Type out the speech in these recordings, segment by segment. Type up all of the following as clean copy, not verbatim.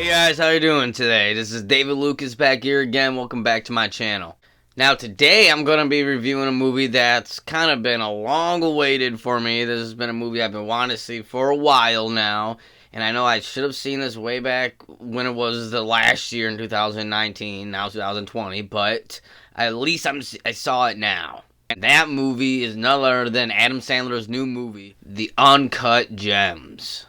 Hey guys, how you doing today? This is David Lucas back here again. Welcome back to my channel. Now today I'm going to be reviewing a movie that's kind of been a long awaited for me. This has been a movie I've been wanting to see for a while now. And I know I should have seen this way back when it was the last year in 2019, now 2020. But at least I saw it now. And that movie is none other than Adam Sandler's new movie, The Uncut Gems.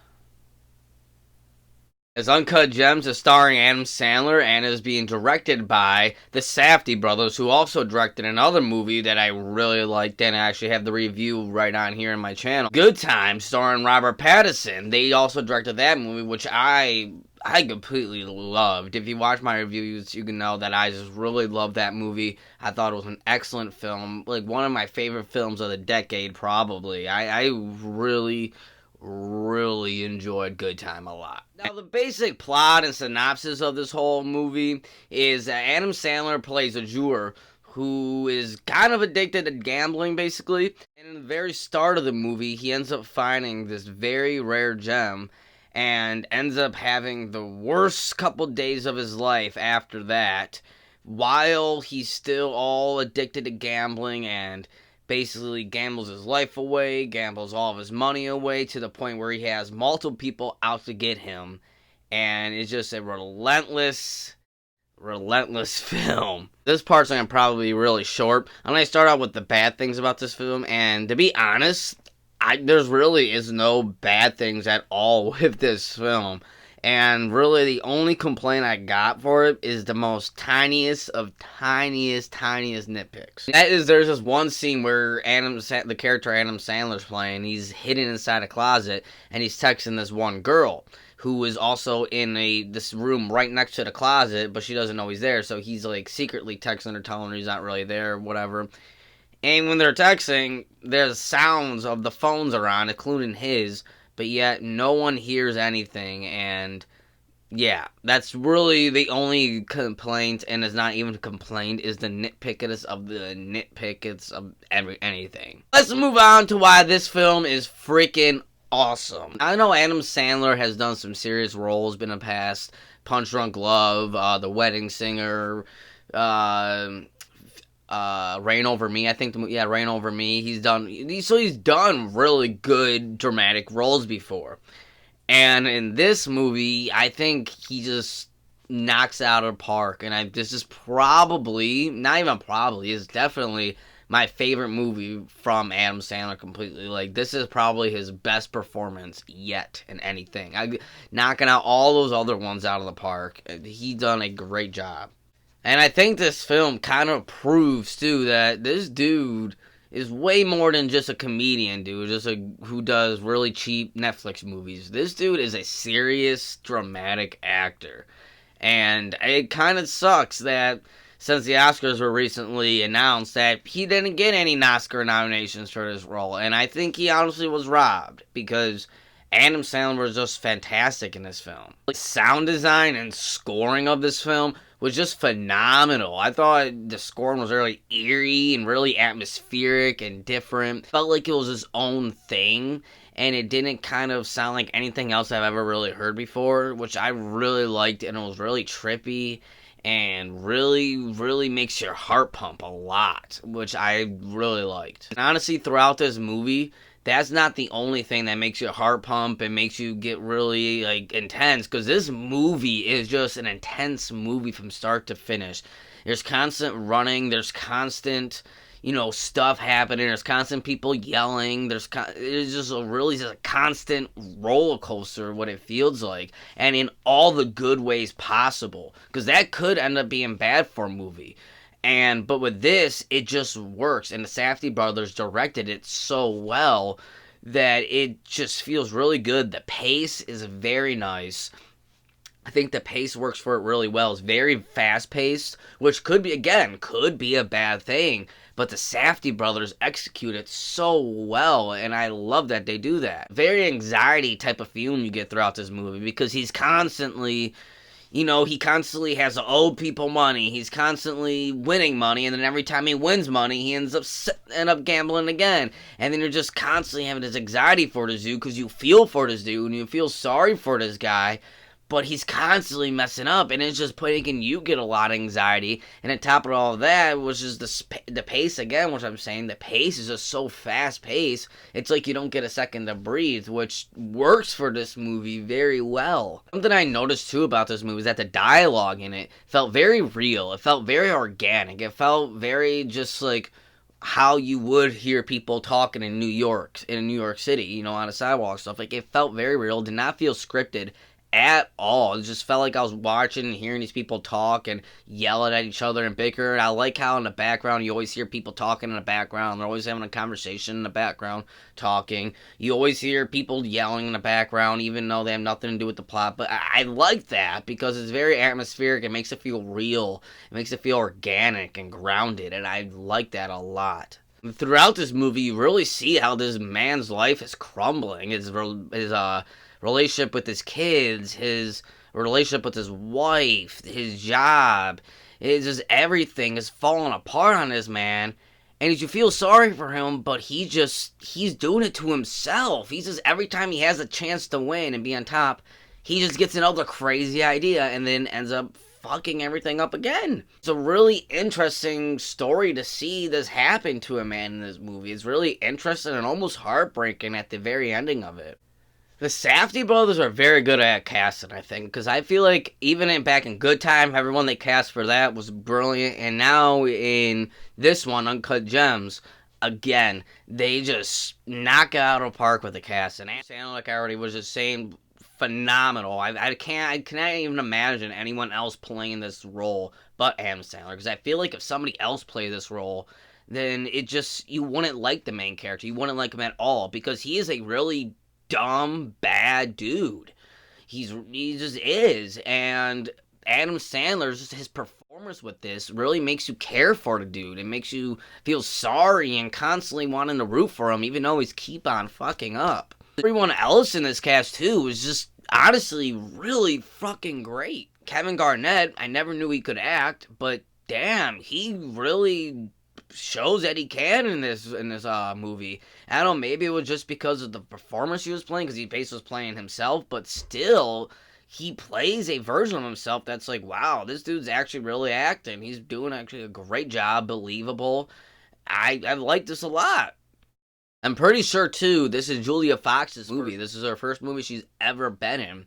As Uncut Gems is starring Adam Sandler and is being directed by the Safdie brothers, who also directed another movie that I really liked, and I actually have the review right on here in my channel. Good Time, starring Robert Pattinson. They also directed that movie, which I completely loved. If you watch my reviews, you can know that I just really loved that movie. I thought it was an excellent film, like one of my favorite films of the decade, probably. I really enjoyed Good Time a lot. Now, the basic plot and synopsis of this whole movie is that Adam Sandler plays a jeweler who is kind of addicted to gambling, basically. And in the very start of the movie, he ends up finding this very rare gem and ends up having the worst couple days of his life after that, while he's still all addicted to gambling and basically gambles his life away, gambles all of his money away, to the point where he has multiple people out to get him. And it's just a relentless film. This part's going to probably be really short. I'm going to start out with the bad things about this film. And to be honest, there's really is no bad things at all with this film. And really, the only complaint I got for it is the most tiniest nitpicks. That is, there's this one scene where the character Adam Sandler's playing, he's hidden inside a closet, and he's texting this one girl, who is also in this room right next to the closet, but she doesn't know he's there, so he's like secretly texting her, telling her he's not really there, whatever. And when they're texting, there's sounds of the phones around, including his, but yet no one hears anything. And yeah, that's really the only complaint, and it's not even a complaint, is the nitpickets of anything. Let's move on to why this film is freaking awesome. I know Adam Sandler has done some serious roles in the past: Punch Drunk Love, The Wedding Singer, Reign Over Me. I think Reign Over Me. He's done really good dramatic roles before. And in this movie, I think he just knocks out of the park. And this is probably, not even probably, is definitely my favorite movie from Adam Sandler completely. Like, this is probably his best performance yet in anything. Knocking out all those other ones out of the park. He done a great job. And I think this film kind of proves, too, that this dude is way more than just a comedian, dude. Who does really cheap Netflix movies. This dude is a serious, dramatic actor. And it kind of sucks that since the Oscars were recently announced, that he didn't get any Oscar nominations for this role. And I think he honestly was robbed, because Adam Sandler was just fantastic in this film. The sound design and scoring of this film was just phenomenal. I thought the scoring was really eerie and really atmospheric and different. Felt like it was its own thing, and it didn't kind of sound like anything else I've ever really heard before, which I really liked, and it was really trippy and really makes your heart pump a lot, which I really liked. And honestly, throughout this movie, that's not the only thing that makes your heart pump and makes you get really, like, intense, because this movie is just an intense movie from start to finish. There's constant running, there's constant, stuff happening, there's constant people yelling, it's just a constant roller coaster, what it feels like, and in all the good ways possible, because that could end up being bad for a movie. But with this, it just works, and the Safdie brothers directed it so well that it just feels really good. The pace is very nice. I think the pace works for it really well. It's very fast-paced, which could be a bad thing, but the Safdie brothers execute it so well, and I love that they do that. Very anxiety type of feeling you get throughout this movie, because he's constantly he constantly has to owe people money. He's constantly winning money, and then every time he wins money, he ends up gambling again. And then you're just constantly having this anxiety for this dude, because you feel for this dude, and you feel sorry for this guy. but he's constantly messing up, and it's just making you get a lot of anxiety. And on top of all of that was just the pace again, which I'm saying the pace is just so fast paced. It's like you don't get a second to breathe, which works for this movie very well. Something I noticed too about this movie is that the dialogue in it felt very real. It felt very organic. It felt very just like how you would hear people talking in New York City, you know, on a sidewalk, stuff. Like, it felt very real. Did not feel scripted at all. It just felt like I was watching and hearing these people talk and yelling at each other and bicker. And I like how in the background you always hear people talking in the background. They're always having a conversation in the background, talking. You always hear people yelling in the background, even though they have nothing to do with the plot. But I like that because it's very atmospheric. It makes it feel real. It makes it feel organic and grounded. And I like that a lot. Throughout this movie, you really see how this man's life is crumbling. His relationship with his kids, his relationship with his wife, his job. It's just everything is falling apart on this man. And you feel sorry for him, but he's doing it to himself. He's just, every time he has a chance to win and be on top, he just gets another crazy idea and then ends up fucking everything up again. It's a really interesting story to see this happen to a man in this movie. It's really interesting and almost heartbreaking at the very ending of it. The Safdie brothers are very good at casting, I think, because I feel like even back in Good Time, everyone they cast for that was brilliant, and now in this one, Uncut Gems, again, they just knock it out of the park with the cast. And Sandler, like I already was just saying, phenomenal. I cannot even imagine anyone else playing this role but Adam Sandler, because I feel like if somebody else played this role, then you wouldn't like the main character. You wouldn't like him at all, because he is a really dumb, bad dude. He just is. And Adam Sandler's just his performance with this really makes you care for the dude. It makes you feel sorry and constantly wanting to root for him, even though he's keep on fucking up. Everyone else in this cast too is just honestly really fucking great. Kevin Garnett, I never knew he could act, but damn, he really shows that he can in this movie. I don't know, maybe it was just because of the performance he was playing, because he basically was playing himself, but still, he plays a version of himself that's like, wow, this dude's actually really acting. He's doing actually a great job, believable. I like this a lot. I'm pretty sure, too, this is Julia Fox's movie. This is her first movie she's ever been in.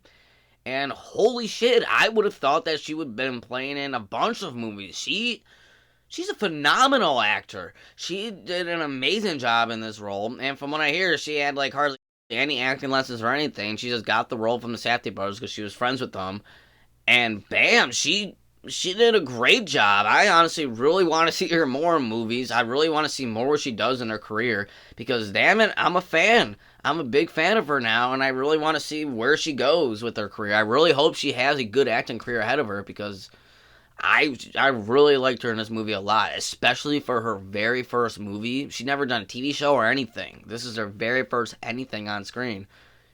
And holy shit, I would have thought that she would have been playing in a bunch of movies. She's a phenomenal actor. She did an amazing job in this role. And from what I hear, she had like hardly any acting lessons or anything. She just got the role from the Safdie brothers because she was friends with them. And bam, she did a great job. I honestly really want to see her more in movies. I really want to see more what she does in her career. Because damn it, I'm a fan. I'm a big fan of her now. And I really want to see where she goes with her career. I really hope she has a good acting career ahead of her, because I really liked her in this movie a lot, especially for her very first movie. She'd never done a TV show or anything. This is her very first anything on screen.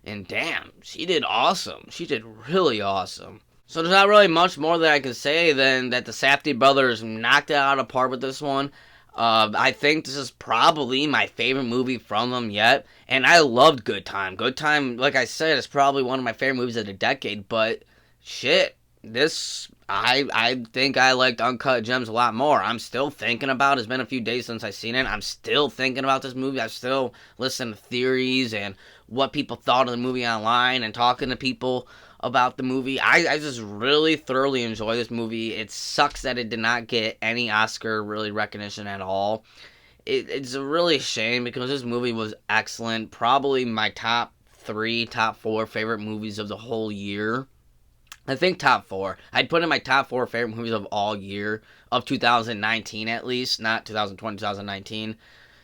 And damn, she did awesome. She did really awesome. So there's not really much more that I can say than that the Safdie brothers knocked it out of the park with this one. I think this is probably my favorite movie from them yet. And I loved Good Time. Good Time, like I said, is probably one of my favorite movies of the decade. But shit, I think I liked Uncut Gems a lot more. I'm still thinking about it. It's been a few days since I've seen it. I'm still thinking about this movie. I still listen to theories and what people thought of the movie online and talking to people about the movie. I just really thoroughly enjoy this movie. It sucks that it did not get any Oscar really recognition at all. It's a really shame, because this movie was excellent. Probably my top 4 favorite movies of the whole year. I think top 4. I'd put in my top 4 favorite movies of all year, of 2019 at least, not 2020, 2019.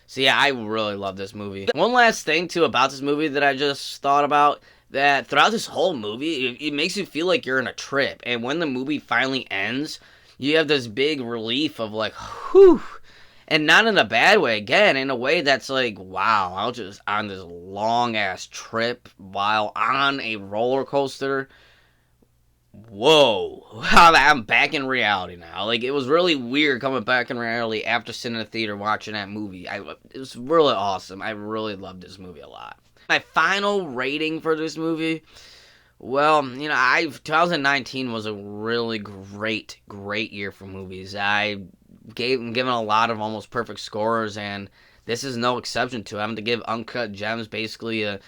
So yeah, I really love this movie. One last thing too about this movie that I just thought about, that throughout this whole movie, it makes you feel like you're in a trip. And when the movie finally ends, you have this big relief of like, whew. And not in a bad way, again, in a way that's like, wow, I was just on this long ass trip while on a roller coaster. Whoa, I'm back in reality now. Like, it was really weird coming back in reality after sitting in the theater watching that movie. It was really awesome. I really loved this movie a lot. My final rating for this movie, Well, 2019 was a really great year for movies. I given a lot of almost perfect scores, and this is no exception to it. I'm going to give Uncut Gems basically a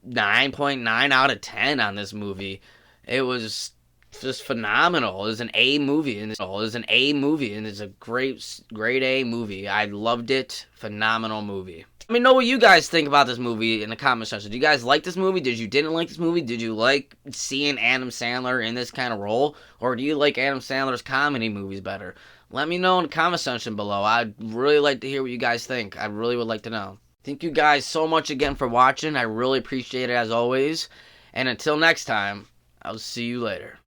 9.9 out of 10 on this movie. It was just phenomenal. It was an A movie, and it's a great A movie. I loved it. Phenomenal movie. Let me know what you guys think about this movie in the comment section. Do you guys like this movie? Did you didn't like this movie? Did you like seeing Adam Sandler in this kind of role? Or do you like Adam Sandler's comedy movies better? Let me know in the comment section below. I'd really like to hear what you guys think. I really would like to know. Thank you guys so much again for watching. I really appreciate it as always. And until next time, I'll see you later.